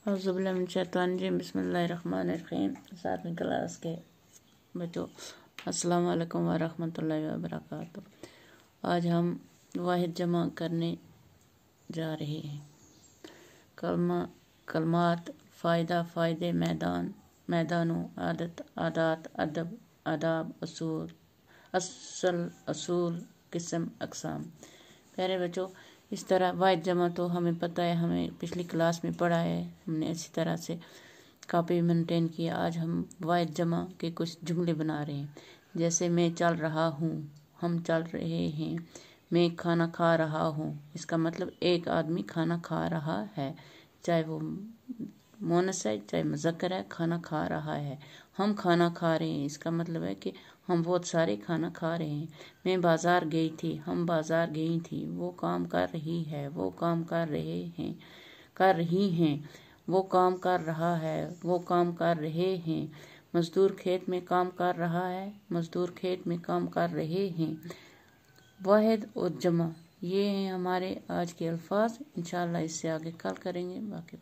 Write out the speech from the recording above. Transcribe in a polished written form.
बिस्मिल्लाहिर्रहमानिर्रहीम। 7वीं क्लास के बच्चों, अस्सलाम वालेकुम वरहमतुल्लाहि वबरकातुहू। आज हम वाहिद जमा करने जा रहे हैं। कलमात, फ़ायदा, फ़ायदे, मैदान, मैदानों, आदत, आदात, अदब, आदाब, असूल, असल, असूल, किस्म, अक़साम। प्यारे बच्चों, इस तरह वाहिद जमा तो हमें पता है, हमें पिछली क्लास में पढ़ा है, हमने इसी तरह से कॉपी मेंटेन किया। आज हम वाहिद जमा के कुछ जुमले बना रहे हैं। जैसे मैं चल रहा हूँ, हम चल रहे हैं। मैं खाना खा रहा हूँ, इसका मतलब एक आदमी खाना खा रहा है, चाहे वो मोनस है चाहे मुज़क्कर है, खाना खा रहा है। हम खाना खा रहे हैं, इसका मतलब है कि हम बहुत सारे खाना खा रहे हैं। मैं बाजार गई थी, हम बाजार गई थी। वो काम कर रही है, वो काम कर रहे हैं, कर रही हैं। वो काम कर रहा है, वो काम कर रहे हैं। मजदूर खेत में काम कर रहा है, मजदूर खेत में काम कर रहे हैं। वाहिद और जमा, ये हैं हमारे आज के अल्फाज। इंशाअल्लाह इससे आगे कल करेंगे। बाकी